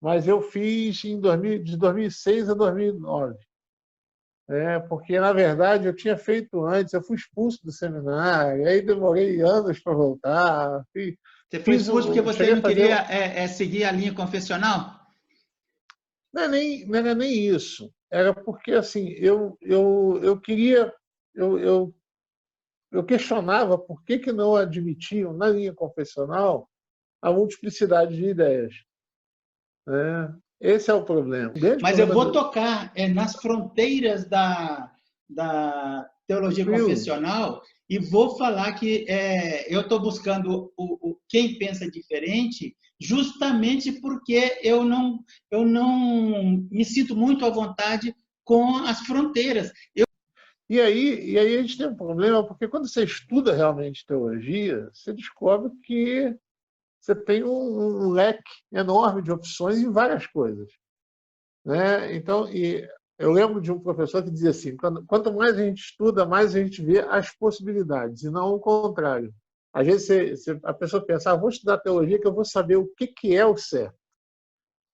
mas eu fiz de 2006 a 2009. Porque, na verdade, eu tinha feito antes, eu fui expulso do seminário, aí demorei anos para voltar. Você foi expulso porque você não queria seguir a linha confessional? Não era nem isso. Era porque assim, eu queria. Eu questionava por que não admitiam, na linha confessional, a multiplicidade de ideias. Esse é o problema. Mas eu vou tocar nas fronteiras da teologia confessional e vou falar que eu estou buscando quem pensa diferente justamente porque eu não me sinto muito à vontade com as fronteiras. E aí a gente tem um problema, porque quando você estuda realmente teologia, você descobre que você tem um leque enorme de opções em várias coisas. Então, eu lembro de um professor que dizia assim, quanto mais a gente estuda, mais a gente vê as possibilidades, e não o contrário. Às vezes a pessoa pensa, vou estudar teologia que eu vou saber o que é o certo.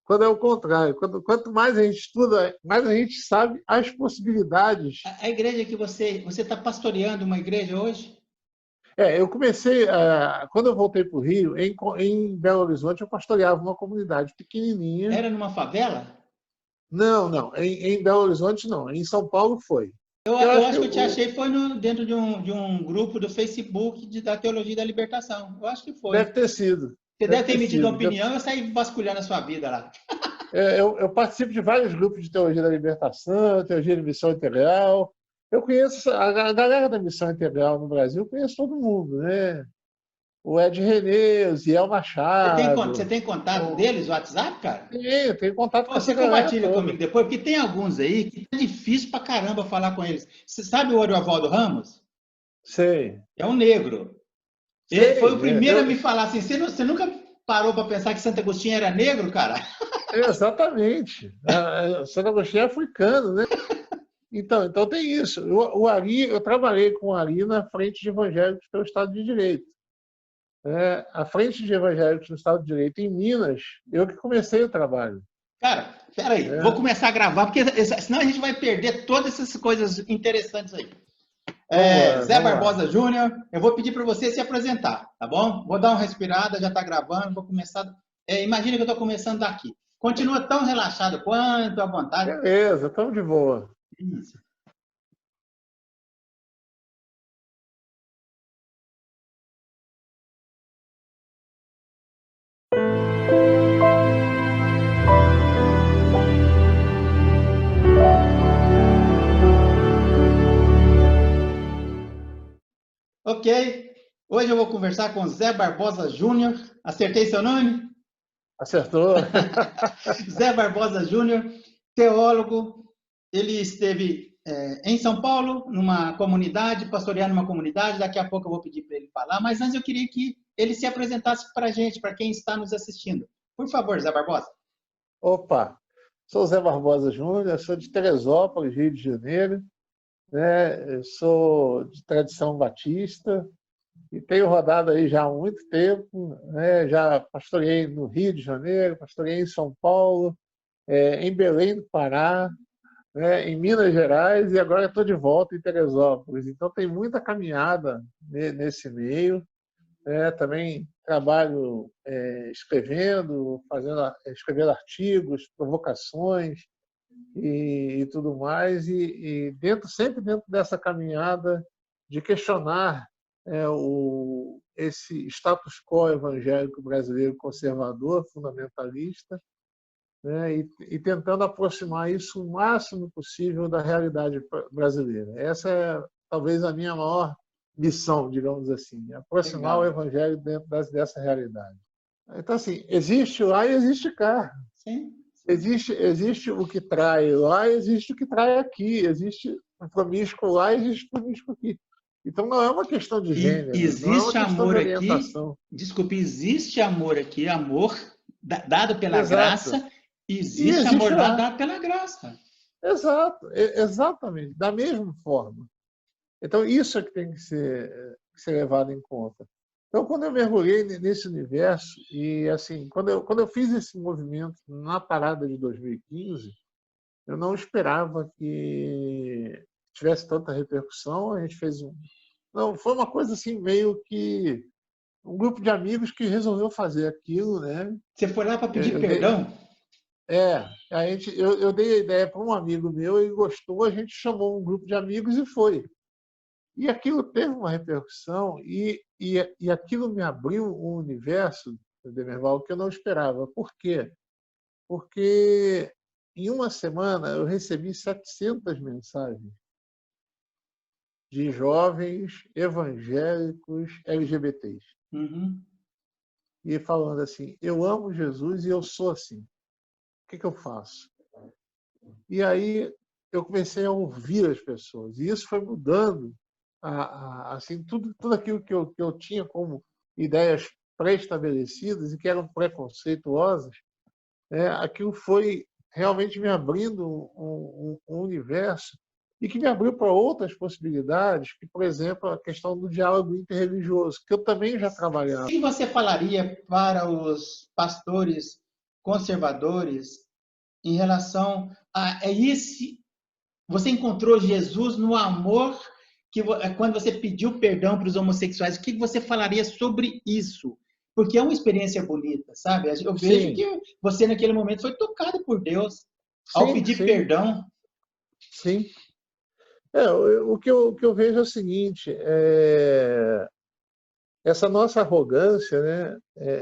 Quando é o contrário. Quanto mais a gente estuda, mais a gente sabe as possibilidades. A igreja que você está pastoreando uma igreja hoje? Eu comecei, quando eu voltei para o Rio, em Belo Horizonte, eu pastoreava uma comunidade pequenininha. Era numa favela? Não. Em Belo Horizonte, não. Em São Paulo, foi. Eu acho que eu te achei foi dentro de um grupo do Facebook da Teologia da Libertação. Eu acho que foi. Deve ter sido. Você deve ter emitido uma opinião e eu saí vasculhando a sua vida lá. Eu participo de vários grupos de Teologia da Libertação, Teologia de Missão Integral. Eu conheço a galera da Missão Integral no Brasil, eu conheço todo mundo, né? O Ed René, o Ziel Machado. Você tem contato deles, o WhatsApp, cara? Eu tenho contato com você compartilha comigo depois, porque tem alguns aí que é difícil pra caramba falar com eles. Você sabe o Ariovaldo Ramos? Sei. É um negro. Ele foi o primeiro a me falar assim, você nunca parou para pensar que Santo Agostinho era negro, cara? Exatamente. Santo Agostinho é africano, né? Então tem isso. O Ari, eu trabalhei com o Ari na Frente de Evangélicos pelo Estado de Direito. A Frente de Evangélicos no Estado de Direito em Minas, eu que comecei o trabalho. Cara, peraí, vou começar a gravar, porque senão a gente vai perder todas essas coisas interessantes aí. Zé Barbosa Júnior, eu vou pedir para você se apresentar, tá bom? Vou dar uma respirada, já está gravando, vou começar. Imagina que eu estou começando daqui. Continua tão relaxado quanto à vontade. Beleza, estamos de boa. Isso. Ok, hoje eu vou conversar com Zé Barbosa Júnior. Acertei seu nome? Acertou. Zé Barbosa Júnior, teólogo. Ele esteve em São Paulo, numa comunidade, pastoreando uma comunidade. Daqui a pouco eu vou pedir para ele falar, mas antes eu queria que ele se apresentasse para a gente, para quem está nos assistindo. Por favor, Zé Barbosa. Opa, sou Zé Barbosa Júnior, sou de Teresópolis, Rio de Janeiro. Eu sou de tradição batista e tenho rodado aí já há muito tempo. Já pastoreei no Rio de Janeiro, pastoreei em São Paulo, em Belém do Pará, em Minas Gerais e agora estou de volta em Teresópolis. Então tem muita caminhada nesse meio. Também trabalho escrevendo artigos, provocações e tudo mais, e sempre dentro dessa caminhada de questionar esse status quo evangélico brasileiro conservador, fundamentalista, e tentando aproximar isso o máximo possível da realidade brasileira. Essa é talvez a minha maior missão, digamos assim, aproximar o evangelho dentro dessa realidade. Então, assim, existe lá e existe cá. Sim. Existe o que trai lá e existe o que trai aqui. Existe o promíscuo lá e existe o promíscuo aqui. Então, não é uma questão de gênero, existe não é uma questão amor de orientação. Aqui, desculpe, existe amor aqui, amor dado pela Exato. Graça, existe amor dado pela graça. Exato, exatamente, da mesma forma. Então, isso é que tem que ser levado em conta. Então, quando eu mergulhei nesse universo, e assim, quando eu fiz esse movimento na parada de 2015, eu não esperava que tivesse tanta repercussão. A gente fez um. Não, foi uma coisa assim, meio que um grupo de amigos que resolveu fazer aquilo, né? Você foi lá para Eu, pedir eu dei, perdão? eu dei a ideia para um amigo meu, ele gostou, a gente chamou um grupo de amigos e foi. E aquilo teve uma repercussão e aquilo me abriu um universo, Demerval, que eu não esperava. Por quê? Porque em uma semana eu recebi 700 mensagens de jovens evangélicos LGBTs. Uhum. E falando assim, eu amo Jesus e eu sou assim. O que eu faço? E aí eu comecei a ouvir as pessoas. E isso foi mudando assim, tudo aquilo que eu tinha como ideias pré-estabelecidas e que eram preconceituosas, aquilo foi realmente me abrindo um universo e que me abriu para outras possibilidades, que, por exemplo, a questão do diálogo interreligioso, que eu também já O trabalhava. que você falaria para os pastores conservadores em relação a esse? Você encontrou Jesus no amor quando você pediu perdão para os homossexuais. O que você falaria sobre isso? Porque é uma experiência bonita, sabe? Eu vejo Sim, que você naquele momento foi tocado por Deus ao sim, pedir sim, perdão. sim. O que eu vejo é o seguinte, essa nossa arrogância, né?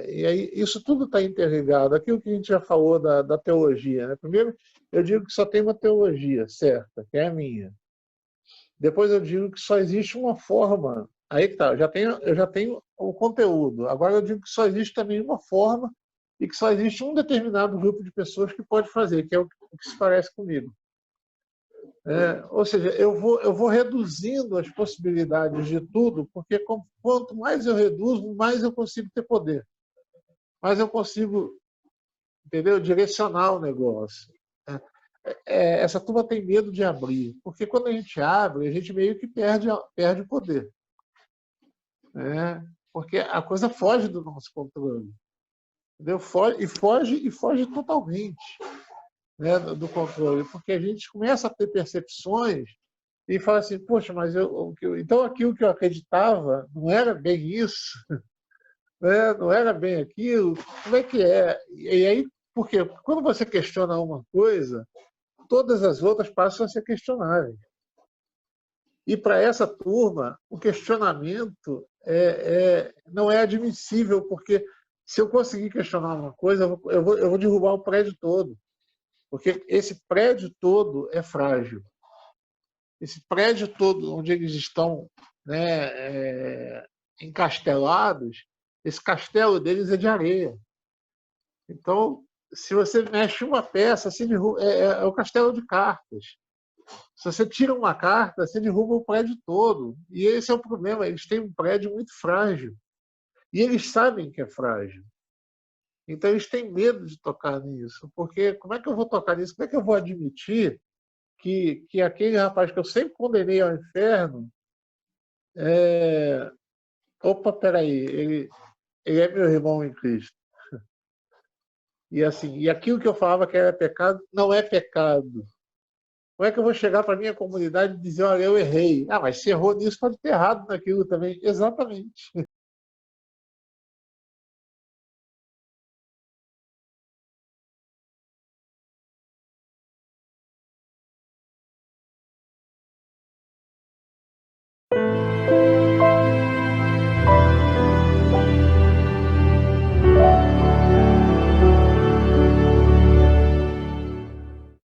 E aí isso tudo está interligado. Aquilo que a gente já falou da teologia, né? Primeiro, eu digo que só tem uma teologia certa, que é a minha. Depois eu digo que só existe uma forma. Aí que tá, eu já tenho o conteúdo. Agora eu digo que só existe também uma forma e que só existe um determinado grupo de pessoas que pode fazer, que é o que se parece comigo. Ou seja, eu vou reduzindo as possibilidades de tudo, porque quanto mais eu reduzo, mais eu consigo ter poder. Mais eu consigo, entendeu? Direcionar o negócio. Essa turma tem medo de abrir, porque quando a gente abre, a gente meio que perde o poder. Né? Porque a coisa foge do nosso controle. Entendeu? Foge totalmente, né, do controle, porque a gente começa a ter percepções e fala assim, poxa, mas então aquilo que eu acreditava não era bem isso, né? Não era bem aquilo, como é que é? E aí, por quê? Porque quando você questiona uma coisa, todas as outras passam a ser questionáveis. E para essa turma, o questionamento não é admissível, porque se eu conseguir questionar uma coisa, eu vou derrubar o prédio todo, porque esse prédio todo é frágil. Esse prédio todo onde eles estão, né, encastelados, esse castelo deles é de areia. Então, se você mexe uma peça, é o castelo de cartas. Se você tira uma carta, você derruba o prédio todo. E esse é o problema. Eles têm um prédio muito frágil. E eles sabem que é frágil. Então, eles têm medo de tocar nisso. Porque como é que eu vou tocar nisso? Como é que eu vou admitir que aquele rapaz que eu sempre condenei ao inferno, opa, peraí, ele é meu irmão em Cristo. E assim, e aquilo que eu falava que era pecado, não é pecado. Como é que eu vou chegar para a minha comunidade e dizer, olha, eu errei? Ah, mas se errou nisso, pode ter errado naquilo também. Exatamente.